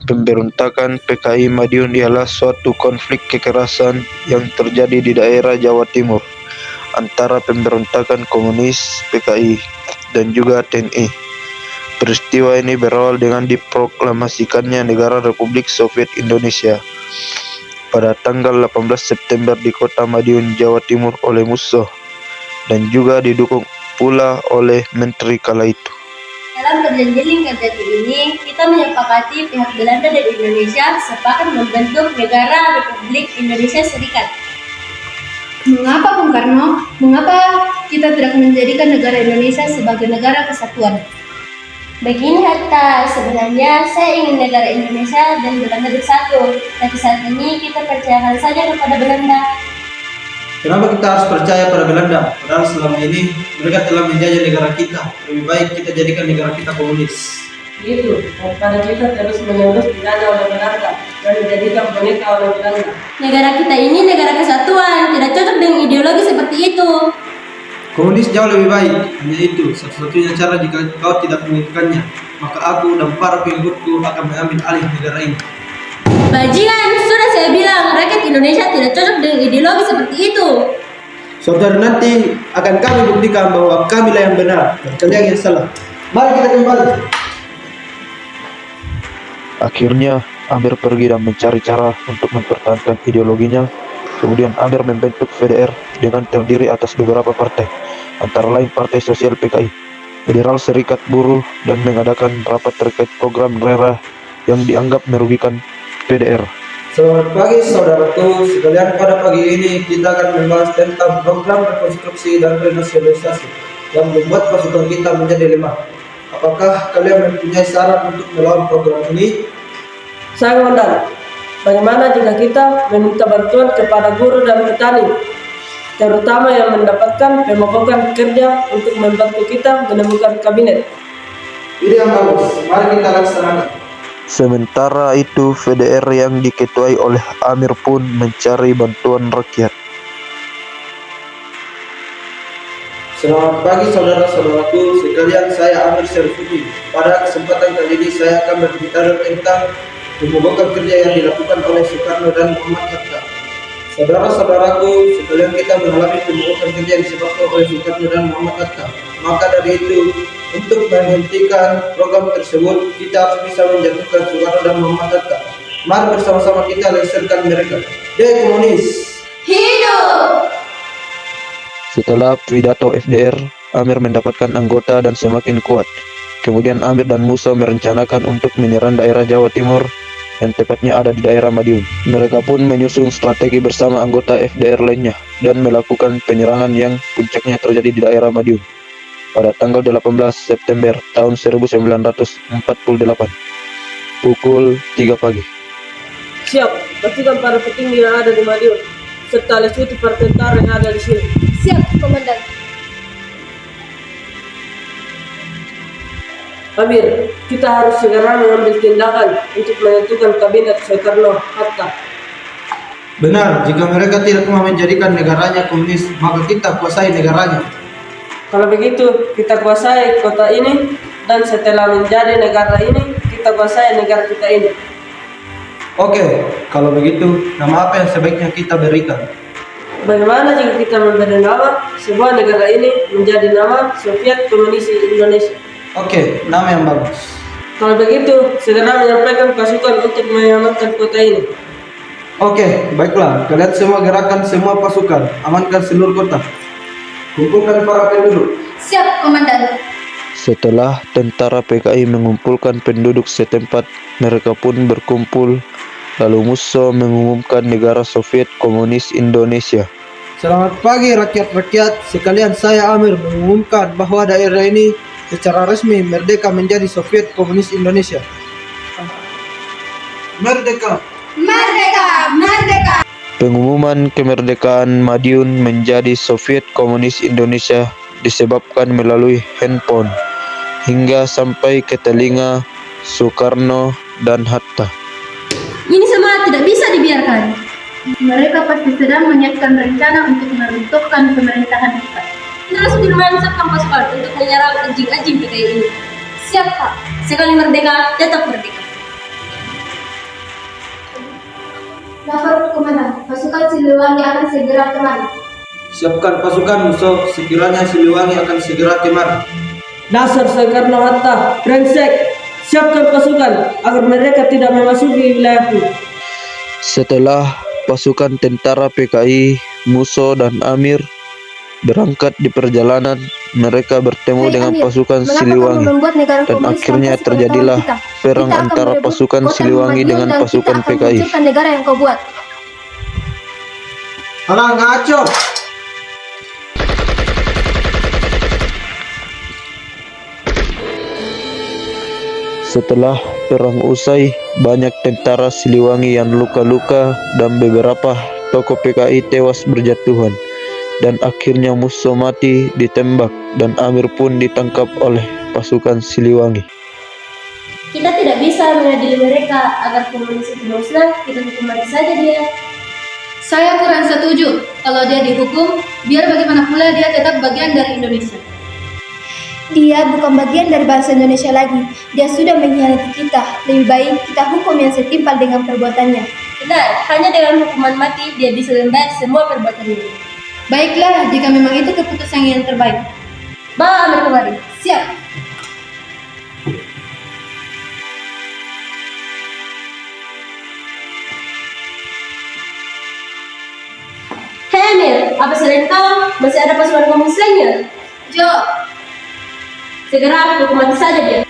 Pemberontakan PKI Madiun ialah suatu konflik kekerasan yang terjadi di daerah Jawa Timur antara pemberontakan komunis PKI dan juga TNI. Peristiwa ini berawal dengan diproklamasikannya Negara Republik Soviet Indonesia pada tanggal 18 September di kota Madiun, Jawa Timur oleh Musso dan juga didukung pula oleh Menteri kala itu. Dalam perjanjian Lingkar-Jati ini, kita menyepakati pihak Belanda dan Indonesia sepakat membentuk Negara Republik Indonesia Serikat. Mengapa Bung Karno? Mengapa kita tidak menjadikan negara Indonesia sebagai negara kesatuan? Begini Hatta, sebenarnya saya ingin negara Indonesia dan Belanda bersatu, tapi saat ini kita percayakan saja kepada Belanda. Kenapa kita harus percaya pada Belanda? Padahal selama ini mereka telah menjajah negara kita. Lebih baik kita jadikan negara kita komunis. Gitu, daripada kita terus menerus dijajah oleh Belanda dan dijadikan boneka oleh Belanda. Negara kita ini negara kesatuan, tidak cocok dengan ideologi seperti itu. Komunis jauh lebih baik. Hanya itu satu-satunya cara jika kau tidak menginginkannya. Maka aku dan para pengikutku akan mengambil alih negara ini. Bajingan, sudah saya bilang, rakyat Indonesia tidak cocok dengan ideologi seperti itu. Saudara, nanti akan kami buktikan bahwa kamilah yang benar dan kalian yang salah. Mari kita kembali. Akhirnya Amir pergi dan mencari cara untuk mempertahankan ideologinya. Kemudian Amir membentuk FDR dengan terdiri atas beberapa partai, antara lain Partai Sosial PKI, Federal Serikat Buruh, dan mengadakan rapat terkait program RERA yang dianggap merugikan PDR. Selamat pagi saudaraku sekalian, pada pagi ini kita akan membahas tentang program rekonstruksi dan renasionalisasi yang membuat pasukan kita menjadi lemah. Apakah kalian mempunyai saran untuk melawan program ini? Saya komandan, bagaimana jika kita meminta bantuan kepada guru dan petani, terutama yang mendapatkan pemogokan kerja untuk membantu kita menemukan kabinet? Ide yang bagus, mari kita laksanakan. Sementara itu, FDR yang diketuai oleh Amir pun mencari bantuan rakyat. Selamat pagi saudara-saudaraku sekalian, saya Amir Syarifuddin. Pada kesempatan kali ini saya akan berbicara tentang pemogokan kerja yang dilakukan oleh Soekarno dan Muhammad Hatta. Saudara-saudaraku sekalian, kita mengalami pemogokan kerja yang disebabkan oleh Soekarno dan Muhammad Hatta. Maka dari itu, untuk menghentikan program tersebut, kita harus bisa menjatuhkan Soekarno dan Muhammad Hatta. Mari bersama-sama kita lengserkan mereka. Jai komunis! Hidup! Setelah pidato FDR, Amir mendapatkan anggota dan semakin kuat. Kemudian Amir dan Musa merencanakan untuk menyerang daerah Jawa Timur, yang tepatnya ada di daerah Madiun. Mereka pun menyusun strategi bersama anggota FDR lainnya dan melakukan penyerangan yang puncaknya terjadi di daerah Madiun pada tanggal 18 September tahun 1948 pukul 3 pagi. Siap, pastikan para petinggi yang ada di Madiun serta liputi para tentara yang ada di sini. Siap, Komandan. Amir, kita harus segera mengambil tindakan untuk menentukan kabinet Soekarno-Hatta. Benar, jika mereka tidak mau menjadikan negaranya komunis, maka kita kuasai negaranya. Kalau begitu, kita kuasai kota ini, dan setelah menjadi negara ini, kita kuasai negara kita ini. Oke, kalau begitu, nama apa yang sebaiknya kita berikan? Bagaimana jika kita memberi nama sebuah negara ini menjadi nama Soviet Komunis Indonesia? Oke, nama yang bagus. Kalau begitu, segera menyampaikan pasukan untuk mengamankan kota ini. Oke, baiklah. Kalian semua gerakan semua pasukan, amankan seluruh kota. Kumpulkan para penduduk. Siap, Komandan. Setelah tentara PKI mengumpulkan penduduk setempat, mereka pun berkumpul. Lalu Musso mengumumkan negara Soviet Komunis Indonesia. Selamat pagi rakyat-rakyat sekalian, saya Amir mengumumkan bahwa daerah ini secara resmi merdeka menjadi Soviet Komunis Indonesia. Merdeka! Merdeka! Merdeka! Pengumuman kemerdekaan Madiun menjadi Soviet Komunis Indonesia disebabkan melalui handphone hingga sampai ke telinga Soekarno dan Hatta. Ini semua tidak bisa dibiarkan. Mereka pasti sedang menyiapkan rencana untuk meruntuhkan pemerintahan kita. Kita harus diremansakkan pasukan untuk menyerang anjing-anjing PKI ini. Siap, Pak. Sekali merdeka, tetap merdeka. Lapor komandan, pasukan Siliwangi akan segera kemari. Siapkan pasukan musuh, sekiranya Siliwangi akan segera kemari. Dasar Soekarno-Hatta, brengsek! Siapkan pasukan agar mereka tidak memasuki wilayahku. Setelah pasukan tentara PKI, Musso dan Amir berangkat di perjalanan, mereka bertemu Hai, dengan Amir, pasukan mengapa Siliwangi kamu membuat negara dan komunis akhirnya lantas pada terjadilah tangan kita? perang Kita akan antara merebut pasukan kota Siliwangi Madiun dengan dan pasukan kita akan PKI. menghancurkan negara yang kau buat. Halang ngaco! Setelah perang usai, banyak tentara Siliwangi yang luka-luka dan beberapa tokoh PKI tewas berjatuhan. Dan akhirnya Musso mati ditembak dan Amir pun ditangkap oleh pasukan Siliwangi. Kita tidak bisa mengadili mereka agar komunis itu musnah, kita hukum mati saja dia. Saya kurang setuju. Kalau dia dihukum, biar bagaimana pula dia tetap bagian dari Indonesia. Dia bukan bagian dari bangsa Indonesia lagi. Dia sudah mengkhianati kita. Lebih baik kita hukum yang setimpal dengan perbuatannya. Benar, hanya dengan hukuman mati dia bisa membayar semua perbuatannya. Baiklah, jika memang itu keputusan yang terbaik. Bawa Amir kemari. Siap. Hei Amir, apa selain kau masih ada pasukan komunis lainnya? Jawab. Segera hukum mati saja dia.